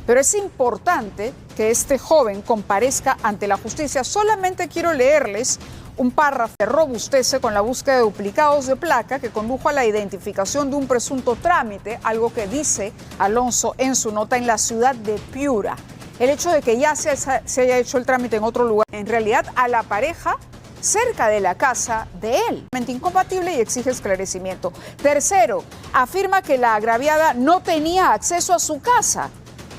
pero es importante que este joven comparezca ante la justicia. Solamente quiero leerles un párrafo que robustece con la búsqueda de duplicados de placa que condujo a la identificación de un presunto trámite, algo que dice Alonso en su nota, en la ciudad de Piura. El hecho de que ya se haya hecho el trámite en otro lugar, en realidad a la pareja cerca de la casa de él. Incompatible y exige esclarecimiento. Tercero, afirma que la agraviada no tenía acceso a su casa.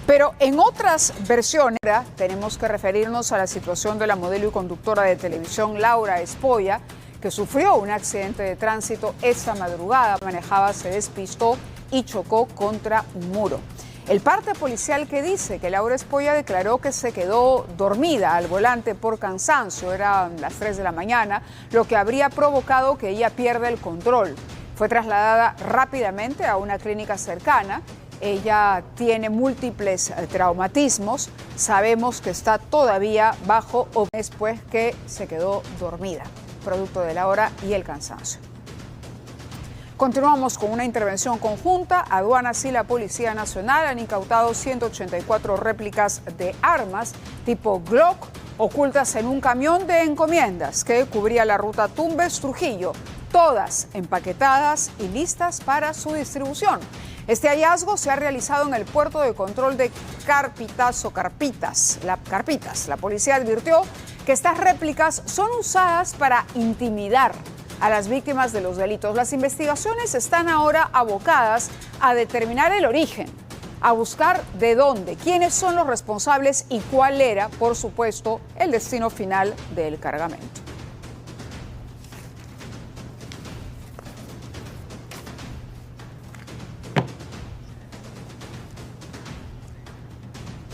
Pero en otras versiones tenemos que referirnos a la situación de la modelo y conductora de televisión Laura Espolla, que sufrió un accidente de tránsito esta madrugada. Manejaba, se despistó y chocó contra un muro. El parte policial que dice que Laura Espolla declaró que se quedó dormida al volante por cansancio, eran las 3 de la mañana, lo que habría provocado que ella pierda el control. Fue trasladada rápidamente a una clínica cercana. Ella tiene múltiples traumatismos. Sabemos que está todavía bajo o después que se quedó dormida, producto de la hora y el cansancio. Continuamos con una intervención conjunta. Aduanas y la Policía Nacional han incautado 184 réplicas de armas tipo Glock ocultas en un camión de encomiendas que cubría la ruta Tumbes-Trujillo, todas empaquetadas y listas para su distribución. Este hallazgo se ha realizado en el puerto de control de Carpitas. La policía advirtió que estas réplicas son usadas para intimidar a las víctimas de los delitos. Las investigaciones están ahora abocadas a determinar el origen, a buscar de dónde, quiénes son los responsables y cuál era, por supuesto, el destino final del cargamento.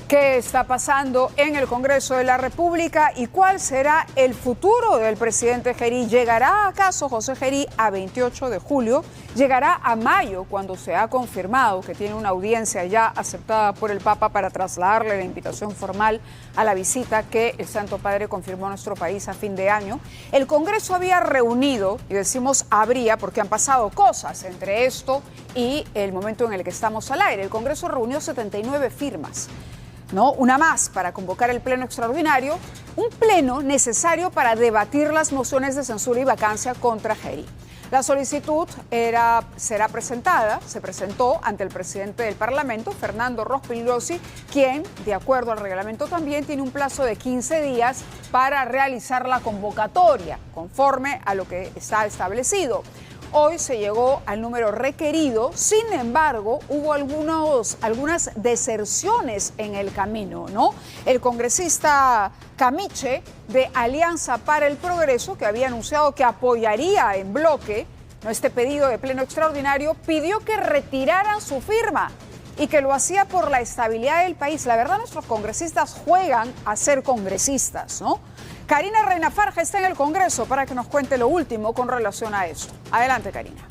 ¿Qué está pasando en el Congreso de la República y cuál será el futuro del presidente Gerí? ¿Llegará acaso José Gerí a 28 de julio? ¿Llegará a mayo, cuando se ha confirmado que tiene una audiencia ya aceptada por el Papa para trasladarle la invitación formal a la visita que el Santo Padre confirmó a nuestro país a fin de año? El Congreso había reunido, y decimos habría porque han pasado cosas entre esto y el momento en el que estamos al aire. El Congreso reunió 79 firmas. ¿No? Una más para convocar el pleno extraordinario, un pleno necesario para debatir las mociones de censura y vacancia contra Gerí. La solicitud se presentó ante el presidente del Parlamento, Fernando Rospigliosi, quien, de acuerdo al reglamento también, tiene un plazo de 15 días para realizar la convocatoria, conforme a lo que está establecido. Hoy se llegó al número requerido, sin embargo, hubo algunas deserciones en el camino, ¿no? El congresista Camiche, de Alianza para el Progreso, que había anunciado que apoyaría en bloque este pedido de pleno extraordinario, pidió que retiraran su firma y que lo hacía por la estabilidad del país. La verdad, nuestros congresistas juegan a ser congresistas, ¿no? Karina Reina Farja está en el Congreso para que nos cuente lo último con relación a esto. Adelante, Karina.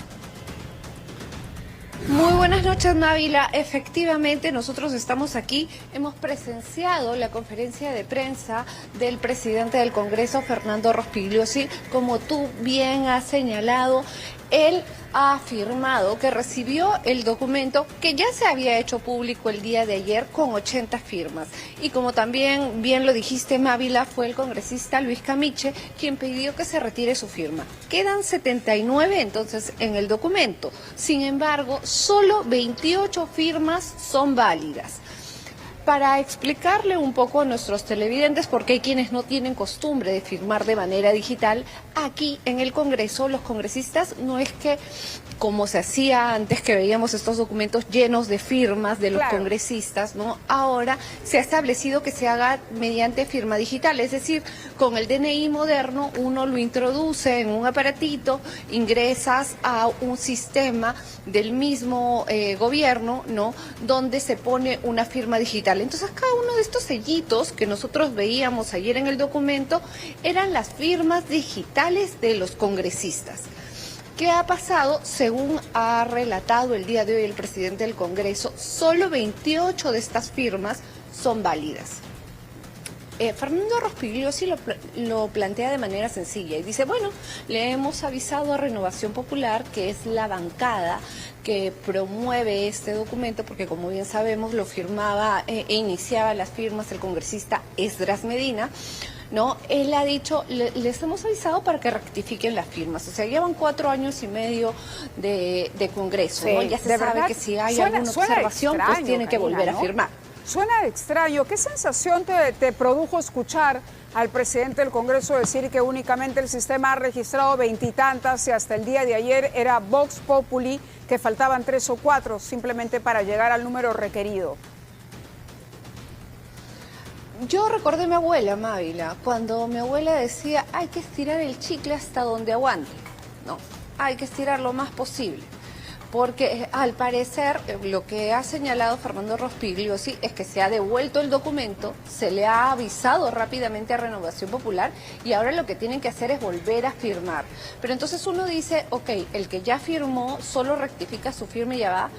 Muy buenas noches, Návila. Efectivamente, nosotros estamos aquí. Hemos presenciado la conferencia de prensa del presidente del Congreso, Fernando Rospigliosi. Como tú bien has señalado, él ha afirmado que recibió el documento que ya se había hecho público el día de ayer con 80 firmas. Y como también bien lo dijiste, Mávila, fue el congresista Luis Camiche quien pidió que se retire su firma. Quedan 79 entonces en el documento. Sin embargo, solo 28 firmas son válidas. Para explicarle un poco a nuestros televidentes, porque hay quienes no tienen costumbre de firmar de manera digital, aquí en el Congreso los congresistas no es que, como se hacía antes, que veíamos estos documentos llenos de firmas de los congresistas, ¿no? Ahora se ha establecido que se haga mediante firma digital, es decir, con el DNI moderno uno lo introduce en un aparatito, ingresas a un sistema del mismo gobierno, ¿no? Donde se pone una firma digital. Entonces, cada uno de estos sellitos que nosotros veíamos ayer en el documento eran las firmas digitales de los congresistas. ¿Qué ha pasado? Según ha relatado el día de hoy el presidente del Congreso, solo 28 de estas firmas son válidas. Fernando Rospigliosi lo plantea de manera sencilla y dice, bueno, le hemos avisado a Renovación Popular, que es la bancada que promueve este documento, porque como bien sabemos lo firmaba e iniciaba las firmas el congresista Esdras Medina, ¿no? Él ha dicho, les hemos avisado para que rectifiquen las firmas. O sea, llevan 4 años y medio de Congreso, sí, ¿no? Ya se sabe que si hay alguna observación, extraño, pues tienen que volver a firmar. Suena extraño. ¿Qué sensación te produjo escuchar al presidente del Congreso decir que únicamente el sistema ha registrado 20 y tantas y hasta el día de ayer era Vox Populi, que faltaban 3 o 4 simplemente para llegar al número requerido? Yo recordé a mi abuela, Mávila, cuando mi abuela decía, hay que estirar el chicle hasta donde aguante, ¿no? Hay que estirar lo más posible. Porque al parecer lo que ha señalado Fernando Rospigliosi es que se ha devuelto el documento, se le ha avisado rápidamente a Renovación Popular y ahora lo que tienen que hacer es volver a firmar. Pero entonces uno dice, ok, el que ya firmó solo rectifica su firma y ya va.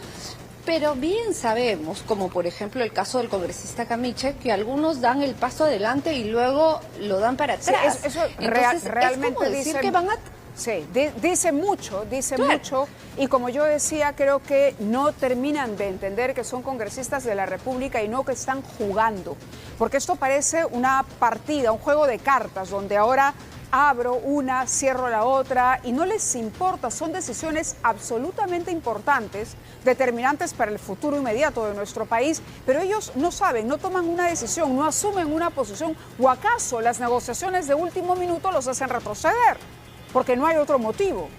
Pero bien sabemos, como por ejemplo el caso del congresista Camiche, que algunos dan el paso adelante y luego lo dan para atrás. Sí, eso entonces, realmente es como decir dicen, que van a... Sí, dice mucho, y como yo decía, creo que no terminan de entender que son congresistas de la República y no que están jugando, porque esto parece una partida, un juego de cartas, donde ahora abro una, cierro la otra y no les importa, son decisiones absolutamente importantes, determinantes para el futuro inmediato de nuestro país, pero ellos no saben, no toman una decisión, no asumen una posición, o acaso las negociaciones de último minuto los hacen retroceder, porque no hay otro motivo.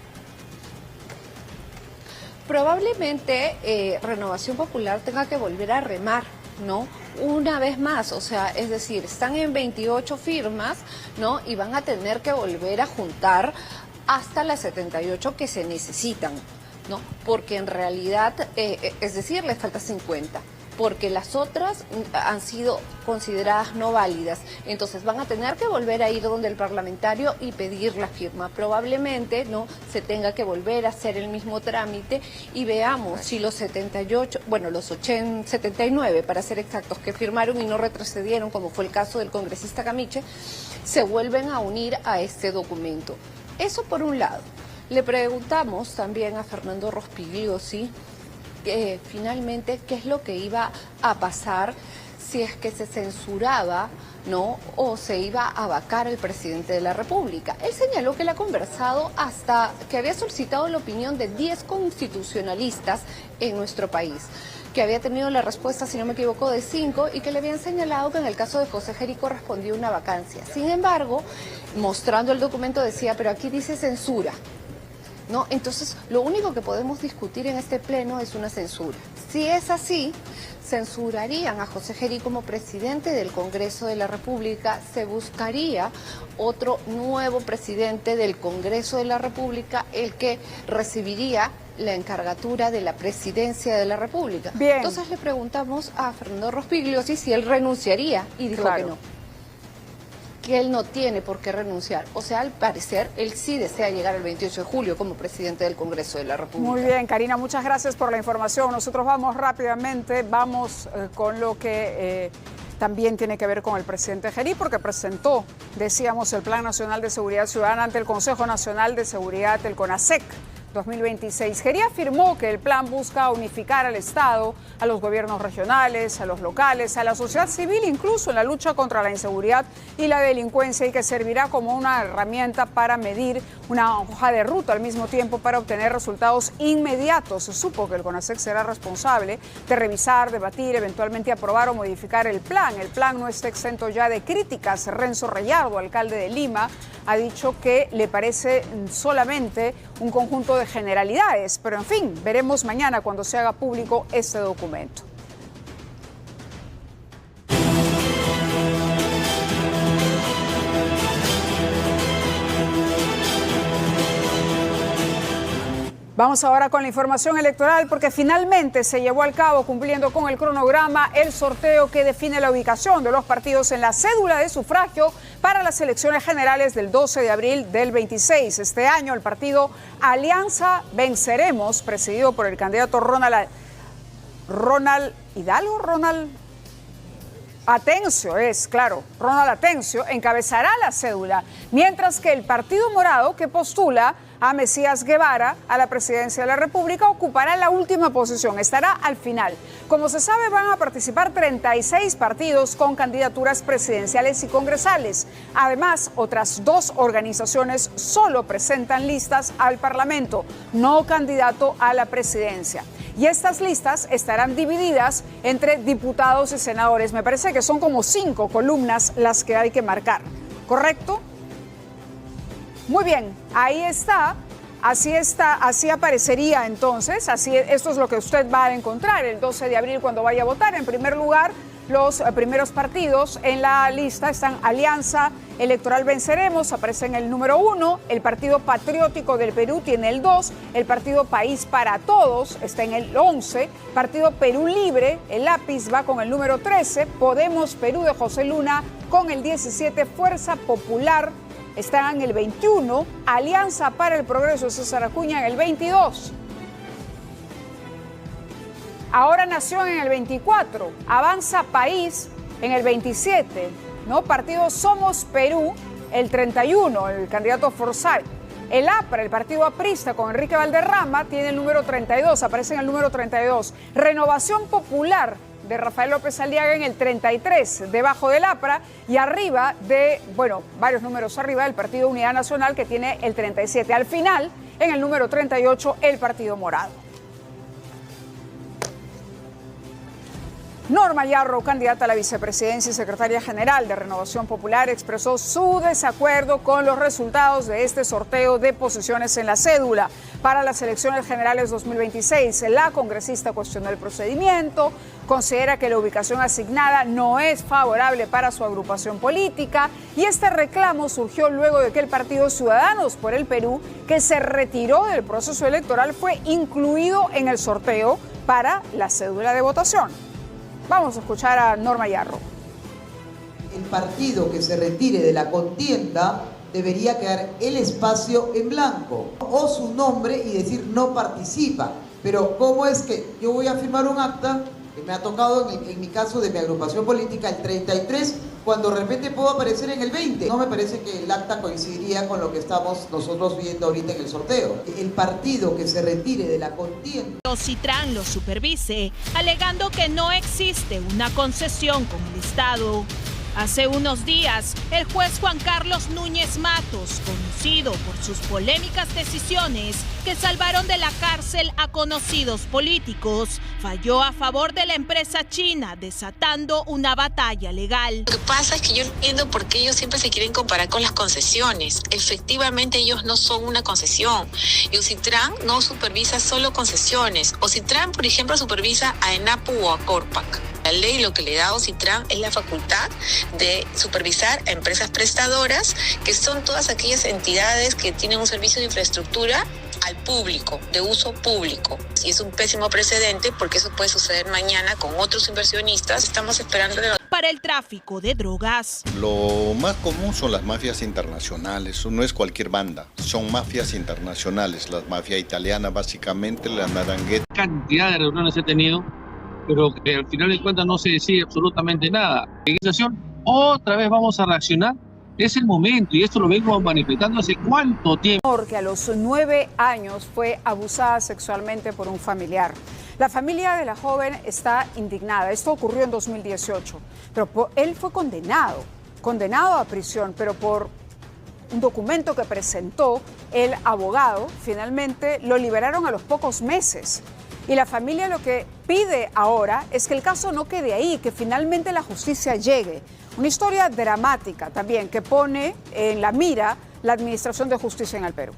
Probablemente Renovación Popular tenga que volver a remar, ¿no? Una vez más, o sea, es decir, están en 28 firmas, ¿no? Y van a tener que volver a juntar hasta las 78 que se necesitan, ¿no? Porque en realidad, es decir, les falta 50. Porque las otras han sido consideradas no válidas. Entonces van a tener que volver a ir donde el parlamentario y pedir la firma. Probablemente no se tenga que volver a hacer el mismo trámite y veamos si los 78, bueno, los 79 para ser exactos, que firmaron y no retrocedieron, como fue el caso del congresista Camiche, se vuelven a unir a este documento. Eso por un lado. Le preguntamos también a Fernando Rospigliosi finalmente qué es lo que iba a pasar si es que se censuraba, ¿no? O se iba a vacar al presidente de la República. Él señaló que él ha conversado hasta que había solicitado la opinión de 10 constitucionalistas en nuestro país, que había tenido la respuesta, si no me equivoco, de 5 y que le habían señalado que en el caso de José Gerí correspondía una vacancia. Sin embargo, mostrando el documento decía, pero aquí dice censura, ¿no? Entonces, lo único que podemos discutir en este pleno es una censura. Si es así, censurarían a José Gerí como presidente del Congreso de la República, se buscaría otro nuevo presidente del Congreso de la República, el que recibiría la encargatura de la presidencia de la República. Bien. Entonces le preguntamos a Fernando Rospigliosi si él renunciaría y dijo que no, que él no tiene por qué renunciar. O sea, al parecer, él sí desea llegar el 28 de julio como presidente del Congreso de la República. Muy bien, Karina, muchas gracias por la información. Nosotros vamos rápidamente, con lo que también tiene que ver con el presidente Gerí, porque presentó, decíamos, el Plan Nacional de Seguridad Ciudadana ante el Consejo Nacional de Seguridad, el CONASEC 2026. Gerí afirmó que el plan busca unificar al Estado, a los gobiernos regionales, a los locales, a la sociedad civil, incluso en la lucha contra la inseguridad y la delincuencia, y que servirá como una herramienta para medir una hoja de ruta al mismo tiempo para obtener resultados inmediatos. Se supo que el CONASEC será responsable de revisar, debatir, eventualmente aprobar o modificar el plan. El plan no está exento ya de críticas. Renzo Rayardo, alcalde de Lima, ha dicho que le parece solamente un conjunto de generalidades, pero en fin, veremos mañana cuando se haga público este documento. Vamos ahora con la información electoral, porque finalmente se llevó a cabo, cumpliendo con el cronograma, el sorteo que define la ubicación de los partidos en la cédula de sufragio para las elecciones generales del 12 de abril del 26. Este año el partido Alianza Venceremos, presidido por el candidato Ronald Hidalgo, Atencio es, claro, Ronald Atencio encabezará la cédula, mientras que el Partido Morado, que postula a Mesías Guevara a la presidencia de la República, ocupará la última posición, estará al final. Como se sabe, van a participar 36 partidos con candidaturas presidenciales y congresales. Además, otras 2 organizaciones solo presentan listas al Parlamento, no candidato a la presidencia. Y estas listas estarán divididas entre diputados y senadores. Me parece que son como 5 columnas las que hay que marcar, ¿correcto? Muy bien, ahí está, así aparecería entonces, esto es lo que usted va a encontrar el 12 de abril cuando vaya a votar. En primer lugar, los primeros partidos en la lista están Alianza Electoral Venceremos, aparece en el número 1, el Partido Patriótico del Perú tiene el 2, el Partido País para Todos está en el 11, Partido Perú Libre, el lápiz va con el número 13, Podemos Perú de José Luna con el 17, Fuerza Popular está en el 21, Alianza para el Progreso de César Acuña en el 22. Ahora Nación en el 24, Avanza País en el 27, ¿no? Partido Somos Perú, el 31, el candidato Forsyth. El APRA, el partido aprista con Enrique Valderrama, tiene el número 32, aparece en el número 32. Renovación Popular de Rafael López Aliaga en el 33, debajo del APRA, y arriba varios números arriba del Partido Unidad Nacional, que tiene el 37. Al final, en el número 38, el Partido Morado. Norma Yarro, candidata a la vicepresidencia y secretaria general de Renovación Popular, expresó su desacuerdo con los resultados de este sorteo de posiciones en la cédula para las elecciones generales 2026. La congresista cuestionó el procedimiento, considera que la ubicación asignada no es favorable para su agrupación política, y este reclamo surgió luego de que el partido Ciudadanos por el Perú, que se retiró del proceso electoral, fue incluido en el sorteo para la cédula de votación. Vamos a escuchar a Norma Yarro. El partido que se retire de la contienda debería quedar el espacio en blanco o su nombre y decir no participa. Pero ¿cómo es que yo voy a firmar un acta que me ha tocado en mi caso de mi agrupación política el 33 cuando de repente puedo aparecer en el 20? No me parece que el acta coincidiría con lo que estamos nosotros viendo ahorita en el sorteo. El partido que se retire de la contienda. Citran lo supervise, alegando que no existe una concesión con el Estado. Hace unos días, el juez Juan Carlos Núñez Matos, conocido por sus polémicas decisiones que salvaron de la cárcel a conocidos políticos, falló a favor de la empresa china, desatando una batalla legal. Lo que pasa es que yo no entiendo por qué ellos siempre se quieren comparar con las concesiones. Efectivamente, ellos no son una concesión. Y Ocitran no supervisa solo concesiones. Ocitran, por ejemplo, supervisa a ENAPU o a Corpac. La ley lo que le da a Ocitran es la facultad de supervisar a empresas prestadoras, que son todas aquellas entidades que tienen un servicio de infraestructura al público, de uso público. Y es un pésimo precedente porque eso puede suceder mañana con otros inversionistas. Estamos esperando para el tráfico de drogas. Lo más común son las mafias internacionales, no es cualquier banda, son mafias internacionales, la mafia italiana básicamente, la Ndrangheta. Cantidad de reuniones he tenido, pero que al final de cuentas no se decide absolutamente nada. La legislación, otra vez vamos a reaccionar. Es el momento, y esto lo vengo manifestando hace cuánto tiempo. Porque a los 9 años fue abusada sexualmente por un familiar. La familia de la joven está indignada. Esto ocurrió en 2018, pero él fue condenado a prisión, pero por un documento que presentó el abogado, finalmente lo liberaron a los pocos meses. Y la familia lo que pide ahora es que el caso no quede ahí, que finalmente la justicia llegue. Una historia dramática también que pone en la mira la Administración de Justicia en el Perú.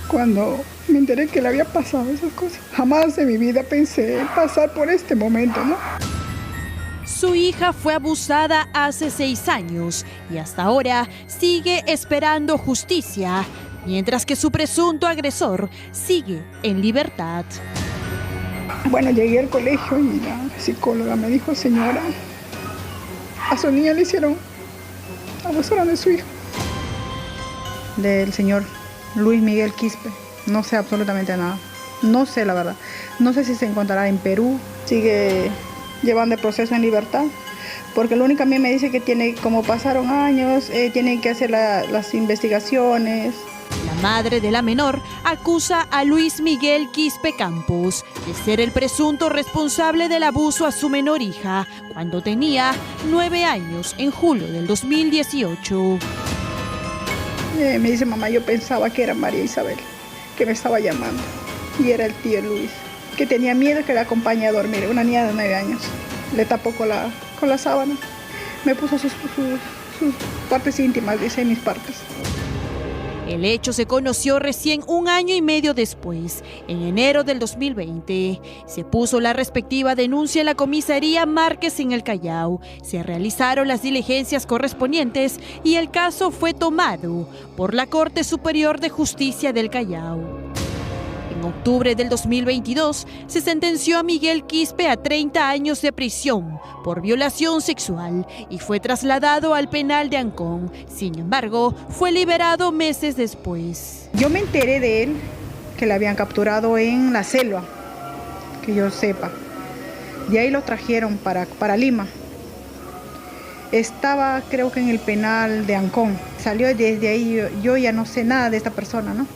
Cuando me enteré que le había pasado esas cosas, jamás en mi vida pensé en pasar por este momento, ¿no? Su hija fue abusada hace 6 años y hasta ahora sigue esperando justicia, mientras que su presunto agresor sigue en libertad. Bueno, llegué al colegio y la psicóloga me dijo, señora, a su niña le abusaron de su hijo. Del señor Luis Miguel Quispe, no sé absolutamente nada. No sé la verdad. No sé si se encontrará en Perú. Sigue llevando el proceso en libertad. Porque lo único a mí me dice que tiene, como pasaron años, tienen que hacer las investigaciones. La madre de la menor acusa a Luis Miguel Quispe Campos de ser el presunto responsable del abuso a su menor hija cuando tenía 9 años en julio del 2018. Me dice, mamá, yo pensaba que era María Isabel, que me estaba llamando. Y era el tío Luis, que tenía miedo que la acompañe a dormir. Una niña de 9 años. Le tapó con la sábana. Me puso sus partes íntimas, dice, mis partes. El hecho se conoció recién 1 año y medio después, en enero del 2020. Se puso la respectiva denuncia en la comisaría Márquez en el Callao. Se realizaron las diligencias correspondientes y el caso fue tomado por la Corte Superior de Justicia del Callao. En octubre del 2022 se sentenció a Miguel Quispe a 30 años de prisión por violación sexual y fue trasladado al penal de Ancón. Sin embargo, fue liberado meses después. Yo me enteré de él que le habían capturado en la selva, que yo sepa. De ahí lo trajeron para Lima. Estaba, creo que en el penal de Ancón. Salió desde ahí, yo ya no sé nada de esta persona, ¿no?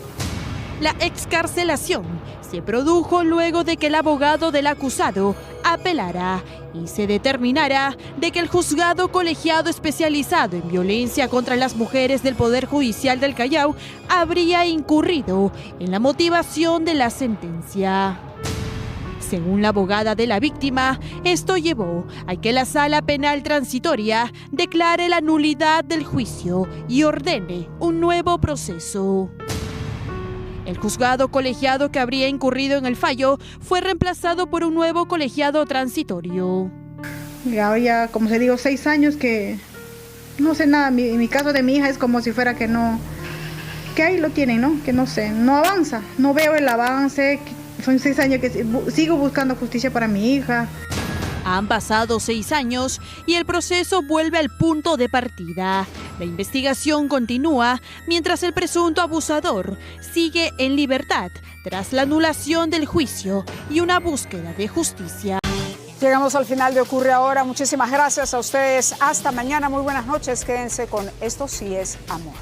La excarcelación se produjo luego de que el abogado del acusado apelara y se determinara de que el juzgado colegiado especializado en violencia contra las mujeres del Poder Judicial del Callao habría incurrido en la motivación de la sentencia. Según la abogada de la víctima, esto llevó a que la Sala Penal Transitoria declare la nulidad del juicio y ordene un nuevo proceso. El juzgado colegiado que habría incurrido en el fallo fue reemplazado por un nuevo colegiado transitorio. Ya como se digo, 6 años que no sé nada. En mi caso de mi hija es como si fuera que no, que ahí lo tienen, ¿no? Que no sé, no avanza, no veo el avance. Son 6 años que sigo buscando justicia para mi hija. Han pasado 6 años y el proceso vuelve al punto de partida. La investigación continúa mientras el presunto abusador sigue en libertad tras la anulación del juicio y una búsqueda de justicia. Llegamos al final de Ocurre Ahora. Muchísimas gracias a ustedes. Hasta mañana. Muy buenas noches. Quédense con Esto sí es amor.